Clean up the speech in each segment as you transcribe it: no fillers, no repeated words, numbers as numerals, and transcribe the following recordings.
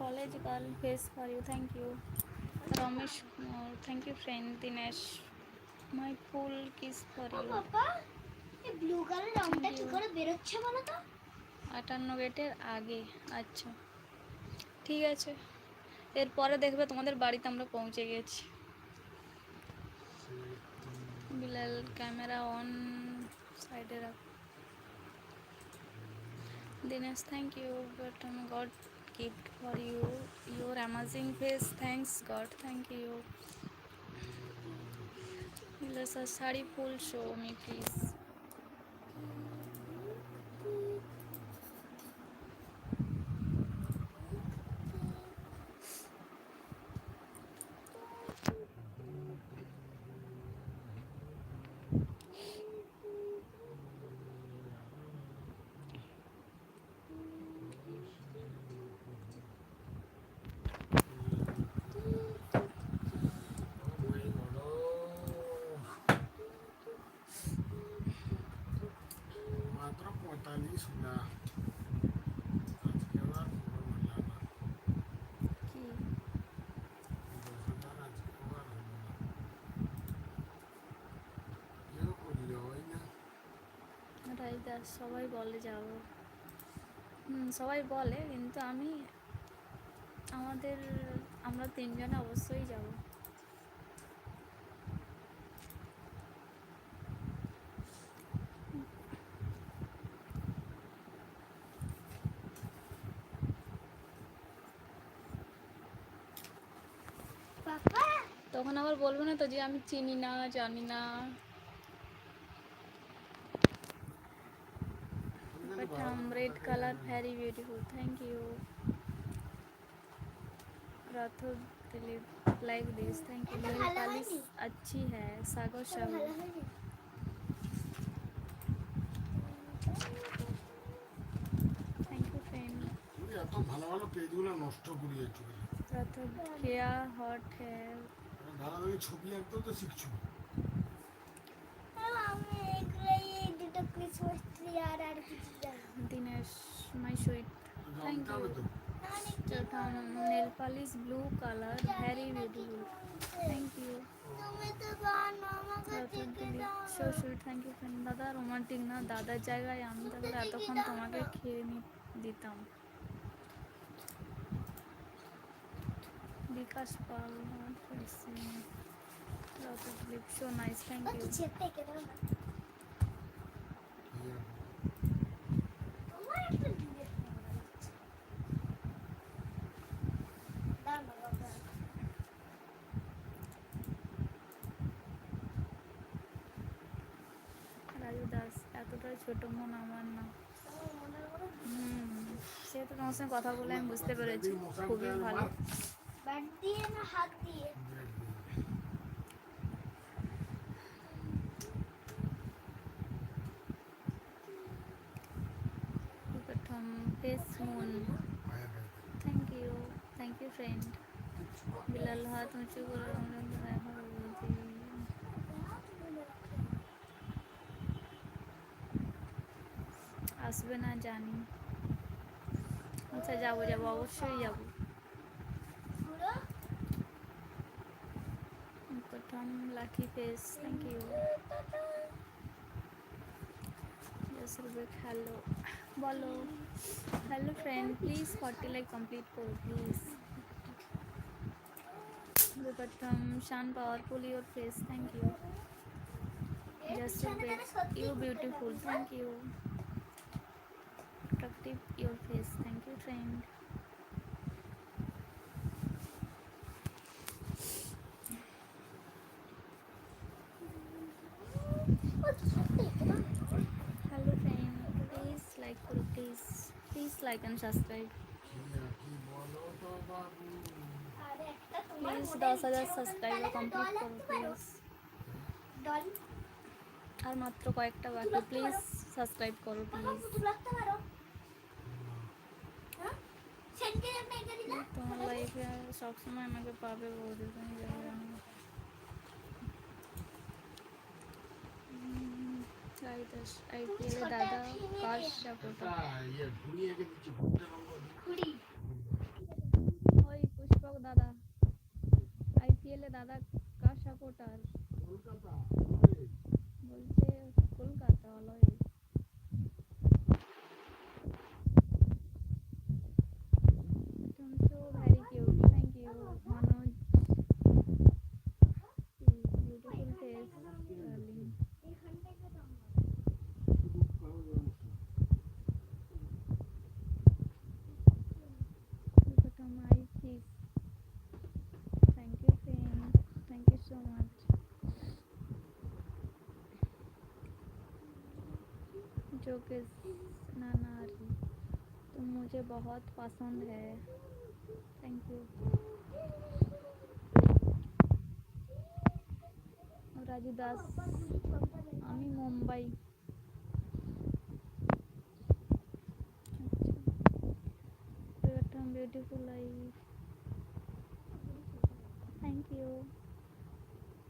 college girl face for you. Thank you. Ramesh, thank you friend. Dinesh, my full kiss for you. পাপা এই blue colour রংটা কি করে বের হচ্ছে বলো তো? 58 গেটের আগে। আচ্ছা ঠিক আছে, এরপরে দেখবে তোমাদের বাড়িতে আমরা পৌঁছে গেছি। বিলাল ক্যামেরা অন সাইডে রাখ। Dinesh, thank you, but God gift for you. Your amazing face. Thanks God. Thank you. Let's a sari full show me please. মাত্র 45 না, আজকে আবার পুরো হলো না। কি 10,000 আজকে আবার হলো না, কেউ করলে হয় না। রাইদাস সবাই বলে যাবো, সবাই বলে কিন্তু আমরা তিনজনে অবশ্যই যাব। পাপা তখন আবার বলবো না তো যে আমি চিনি না জানি না। But red color very beautiful. Thank you. राथों Dilip like this. Thank you. এটা Nail ভালো polish হয়নি, अच्छी है. सागर এটা शाहू. ভালো হয়নি। Thank you friend. তুই এত ভালো ভালো পেজগুলো নষ্ট করিয়েছো। राथों क्या hot है. ধারাবাহিক ছবি আঁকতেও তো শিখছো। আমি এগুলাই এই দুটো ক্রিসমাস ট্রি আর কিছু জানি না। Dinesh, my sweet. Thank জানতে হবে you. তো। Chatham, nail polish blue color very beautiful. Thank you. তুমি তো জানো আমাকে রাথোর শিখে দিলীপ দাও so না। sweet. Thank you friend. দাদা রোমান্টিক না, দাদার জায়গায় আমি তাহলে এতক্ষণ তোমাকে খেয়ে দিতাম। বিকাশ পাল Rathore Dilip so nice. Thank O you. তো ছেড়ে এঁকে দাও না। তোমার একটা দিনের ক্যামেরা লাগছে। দাও না বাবা। রাজু দাস, এতটাই ছোট মন আমার না। তোমার মনের বড় সে তো তোমার সঙ্গে কথা বলে আমি বুঝতে পেরেছি, খুবই ভালো। ব্যাট দিয়ে না হাত দিয়ে? প্রথম ফেস মুন, থ্যাংক ইউ ফ্রেন্ড। বিলাল হাত উঁচু করে দেখা বলছি। আসবে না জানি। আচ্ছা যাবো অবশ্যই যাবো। পুরো প্রথম lucky face, thank you. Hello বলো, hello friend please 40 like complete করো প্লিজ। প্রথম শান powerful your face, thank you. পিছনে যেন সত্যি ইউ ঘুরতে বিউটিফুল, থাকি। Thank you. Attractive your face, thank you friend. ও তো সত্যি এঁকে দাও না। Hello friend, please like and subscribe. কি বলো তো বাবু। আর একটা তোমার Please মনের 10,000 ইচ্ছের মতন সাবস্ক্রাইবার তাহলে কমপ্লিট ডল করো আঁকতে পারো। প্লিজ। ডল আর মাত্র কয়েকটা পুতুল বাকি, আঁকতে প্লিজ পারো। সাবস্ক্রাইব করো বাবা প্লিজ। পুতুল আঁকতে পারো? হ্যাঁ সেদিনকে একটা এঁকে দিলা। তোমার লাইফে সবসময় আমাকে পাবে বৌদি, তুমি যাবে। আইপিএলে দাদা কার সাপোর্টার? ঘুরিয়ে দিচ্ছি, ঘুরতে রঙ ঘুড়ি के ना नारी तुम मुझे बहुत पसंद है थैंक यू राजू दास আমি Mumbai beautiful life thank you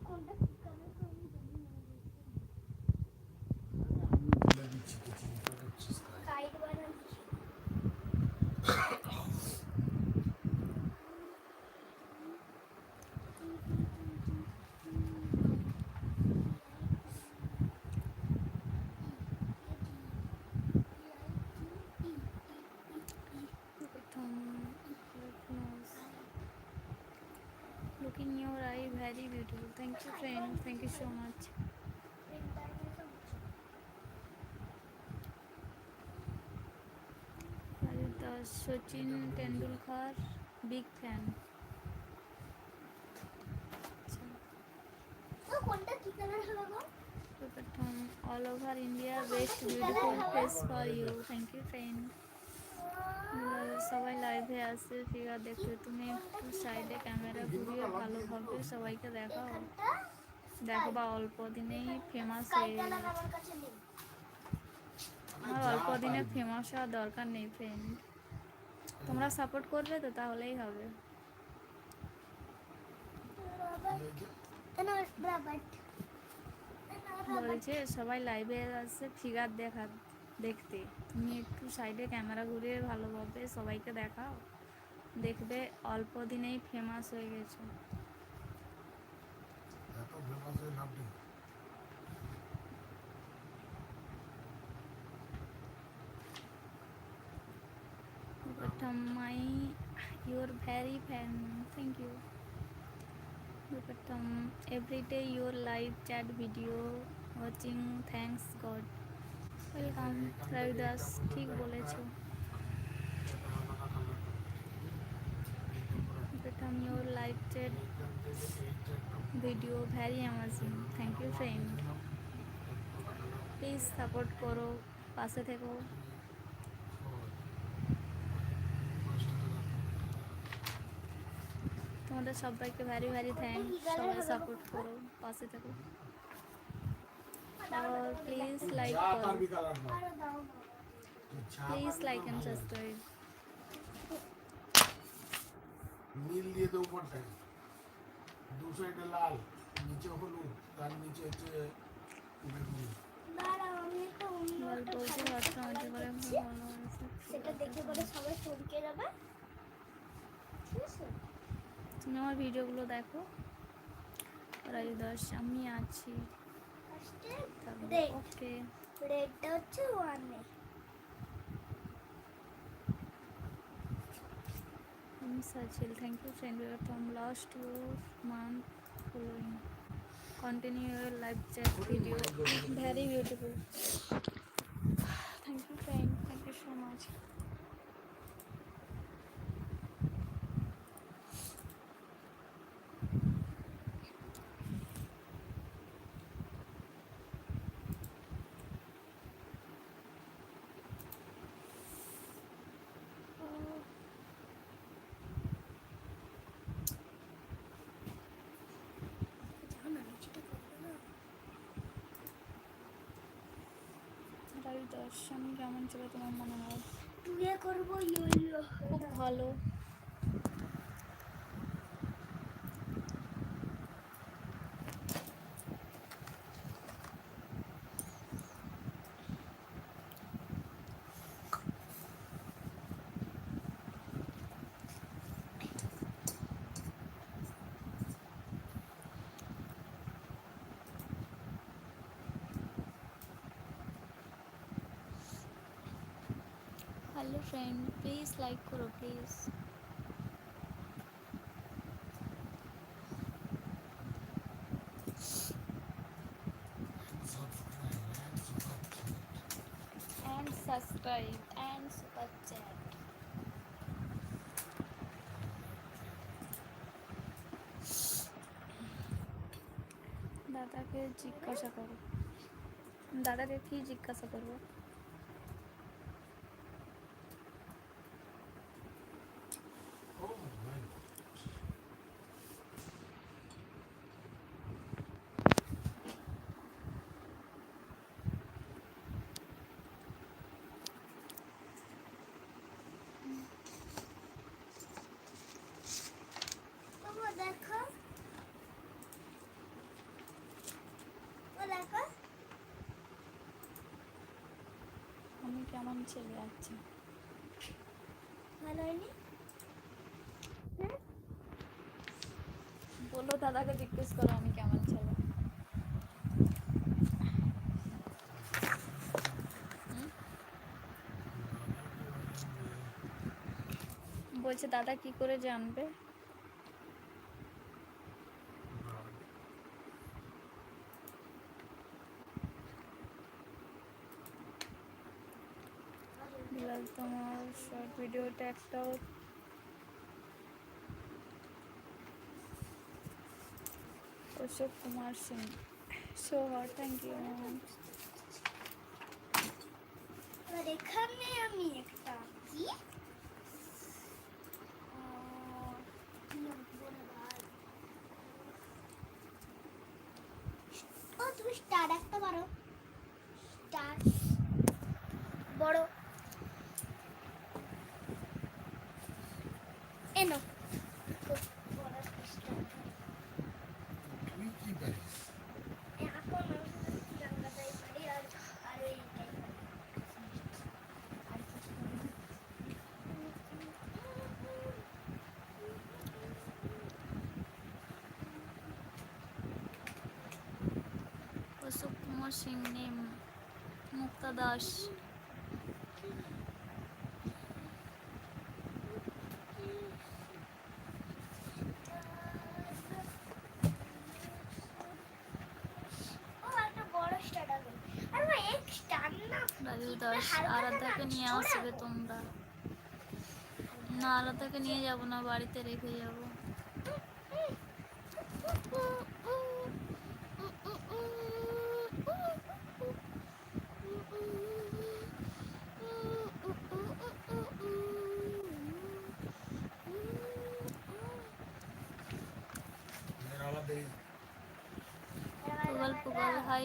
কোনটা কালার আমি জানি না তুলে দিচ্ছি তো চিন্তা করছিস তাই কাইট বানাচ্ছি looking your eye very beautiful thank you friend thank you so much the Sachin Tendulkar big fan কোনটা কি কালার হলো গো প্রথম all over India best beautiful face for you thank you friend সবাই লাইভে আসে ফিগার দেখতে তুমি একটু সাইডে ক্যামেরা ঘুরিয়ে ভালোভাবে সবাইকে দেখাও দেখো বা অল্প দিনেই ফেমাস হয়ে কালার আমার কাছে নেই আমার অল্প দিনে ফেমাস হওয়ার দরকার নেই ফ্রেন্ড তোমরা সাপোর্ট করবে তো তাহলেই হবে বলছে সবাই লাইভে আসে ফিগার দেখতে তুমি একটু সাইডে ক্যামেরা ঘুরিয়ে ভালোভাবে সবাইকে দেখাও দেখবে অল্প দিনেই ফেমাস হয়ে গেছো এত ফেমাস হয়ে লাভ নেই my your very fan thank you every day your live chat video watching thanks god welcome Ravidas ঠিক বলেছো প্রথম your live chat video very amazing thank you friend please support করো পাশে থেকো তোমাদের সবাইকে ভেরি ভেরি থ্যাঙ্কস সবাই সাপোর্ট করো পাশে থেকো और प्लीज लाइक करो प्लीज लाइक एंड सब्सक्राइब নীল দিয়ে দেবো উপরটায় দু সাইডে লাল নিচে হলুদ তার নিচে হচ্ছে বেগুনি দাঁড়াও আমি একটা অন্য গল্প হচ্ছে ভাতটা অনেক করে ভালো হয়েছে সেটা দেখে পরে সবাই চমকে যাবে ঠিক আছে তুমি আমার ভিডিওগুলো দেখো রাজু দাস আমি আছি ফার্স্টে রেড ওকে রেডটা হচ্ছে ওয়ানে I'm Sachil. Thank you, friend. We are from last 2 months following. Continue your live chat video. Very beautiful. Thank you, friend. Thank you so much. Raju Das আমি কেমন ছিল তোমার মনে হয় টুয়ে করব ইয়োলো খুব ভালো हेलो फ्रेंड प्लीज लाइक करो please and subscribe and super chat দাদাকে জিজ্ঞাসা করো দাদাকে কি জিজ্ঞাসা করবো ছেলে আছে। ভালো হয়নি? হ্যাঁ? বলো দাদাকে জিজ্ঞেস করো আমি কেমন ছেলে। হুম? বলছে দাদা কি করে জানবে? বিলাল তোমার শর্ট ভিডিওটা একটাও Ashok Kumar Singh so hot, thank you. এবার এখানে আমি একটা কি কি লিখবো রে ভাই? ও তুমি স্টার একটা পারো, স্টার বড় এনো বড় স্টার তুই কি পারিস? এখন আমি শুধু শ্রীলঙ্কাটাই পারি আর আর এইটাই পারি আর কিছু পারি না। অশোক কুমার সিং নেম মুক্তা দাস। ও একটা বড় স্টার আছে আর ভাই এক স্টার না রাজু কিতনা দাস হালকা আরাধ্যাকে না নিয়ে ছোড়া আসবে তোমরা? না, আরাধ্যাকে নিয়ে যাব না, বাড়িতে রেখে যাব। এর আলাদাই Pugal Pugal hi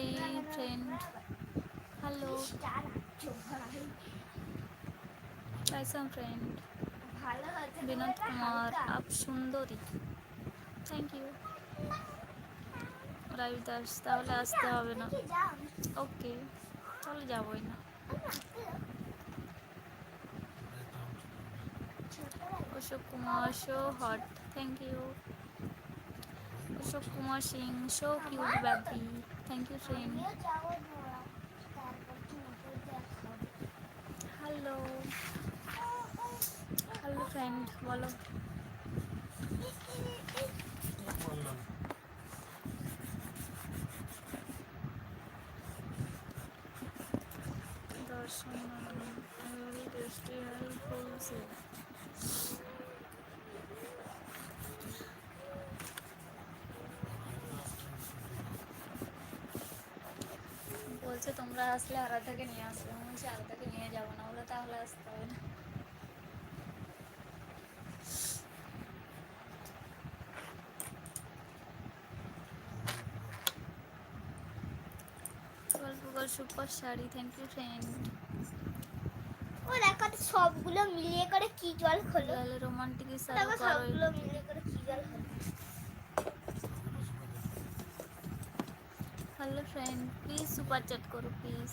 friend, hello star আছো ভাই कैसा फ्रेंड? ভালো হচ্ছে विनोद এটা कुमार হালকা आप সুন্দরী, থ্যাংক ইউ। রাজু দাস তাহলে আসতে হবে না। কি যাও ওকে, তাহলে যাবোই না। Ashok Kumar so hot, thank you. Ashok Kumar Singh so cute baby, thank you friend. আমিও যাবো না তারপর তোমাকে দেখাবো হ্যালো হ্যালো ফ্রেন্ড, বলো। বললাম দর্শন টেস্টি হেল্পফুল সে বলছে তোমরা আসলে আরাধ্যাকে নিয়ে আসবে। আমি বলছি আরাধ্যাকে নিয়ে যাবো না, বলে তাহলে আসতে হবে না। গল্প গল্প super sari, thank you friend. ও দেখো তো সবগুলো মিলিয়ে করে কি জল খোলো লালে রোমান্টিক ইশারা দেখো করো সবগুলো একটু। মিলিয়ে করে কি জল খোলো hello friend, please super chat করো প্লিজ।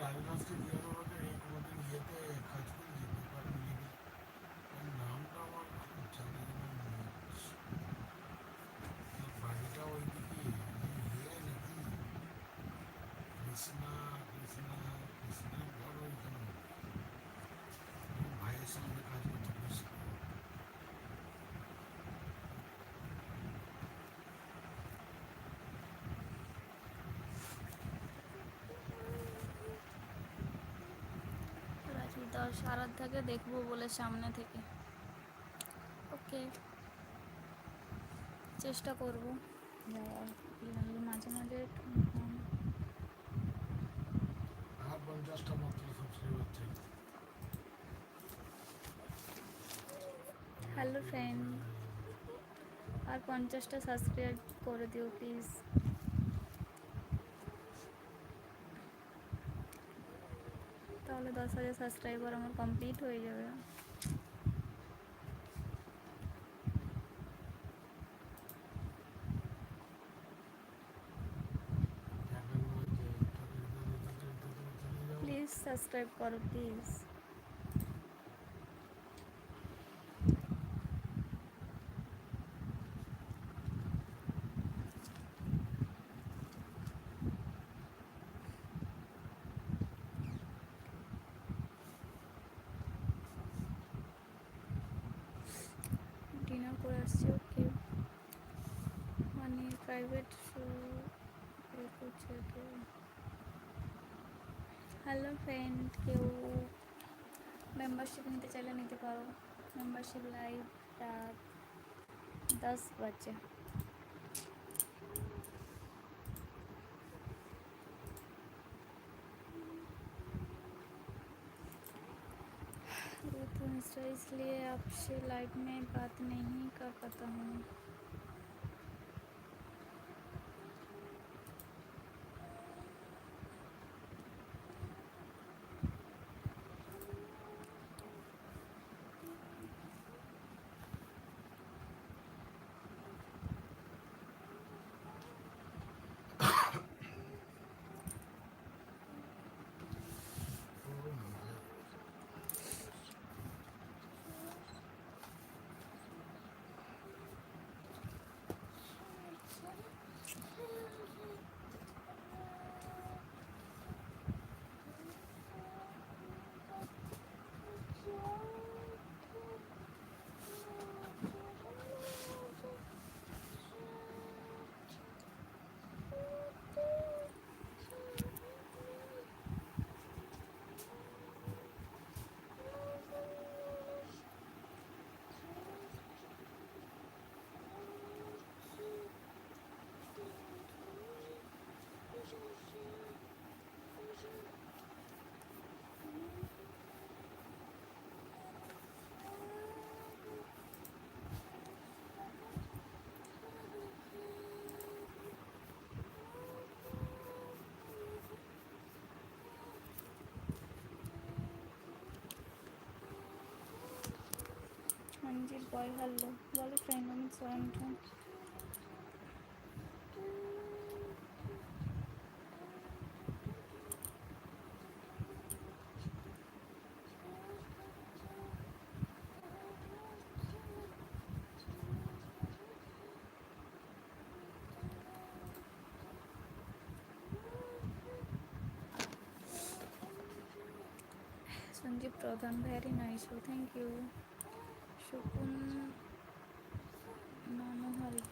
রাজনাথকে দিয়ে দেবো এই কোনোদিন ইয়েতে কাজ করে যেতে পারে নামটা আমার খুব জানা জানা মনে হচ্ছে। এর বাড়িটা ওইদিকে ইয়ে নাকি কৃষ্ণা কৃষ্ণা কৃষ্ণার ঘর ওইখানে আমার ভাইয়ের সঙ্গে কাজ করতে কৃষ্ণ রাজু দাস আরাধ্যাকে দেখবো বলে সামনে থেকে। ওকে, চেষ্টা করবো যাওয়ার। মাঝে মাঝে আর 50টা মাত্র সাবস্ক্রাইবার চাই হ্যালো ফ্রেন্ড, আর 50টা সাবস্ক্রাইব করে দিও প্লিজ। তাহলে 10,000 সাবস্ক্রাইবার আমার কমপ্লিট হয়ে যাবে। এখন সাবস্ক্রাইব করো প্লিজ। ডিনার করে আসছি, ওকে। মানে প্রাইভেট শো করছে কেউ। হ্যালো ফ্রেন্ড, কেউ মেম্বারশিপ নিতে চাইলে নিতে পারো। মেম্বারশিপ লাইভ রাত 10 बजे। वो तो इंस्टा, इसलिए आपसे लाइव में बात नहीं कर पाता हूँ। मंजिल बॉय हेलो बोलो फ्रेंड, আমি সয়ন্টন। সঞ্জীব প্রধান, ভেরি নাইস, ও থ্যাংক ইউ। সুকুন মনোহরি,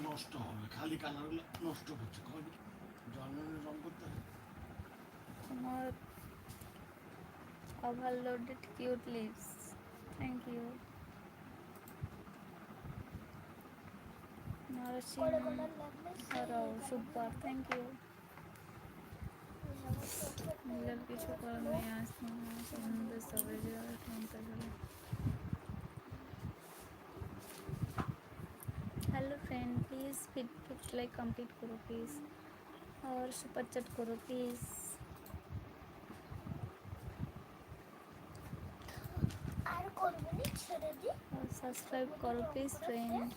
নষ্ট হবে, খালি কালারগুলো নষ্ট করছে। জন্মের রং করতে হবে। তোমার overloaded cute lips, thank you. Narasimha Rao, super, thank you. মিলার কিছু করার নেই, আসতে সুন্দর সবাই ঠান্ডা গেলে। हेलो फ्रेंड, प्लीज़ फिट लाइक कंप्लीट करो प्लीज़, और सुपर चैट करो प्लीज़, আর করবো না, ছেড়ে দি। और सब्सक्राइब करो प्लीज़ फ्रेंड।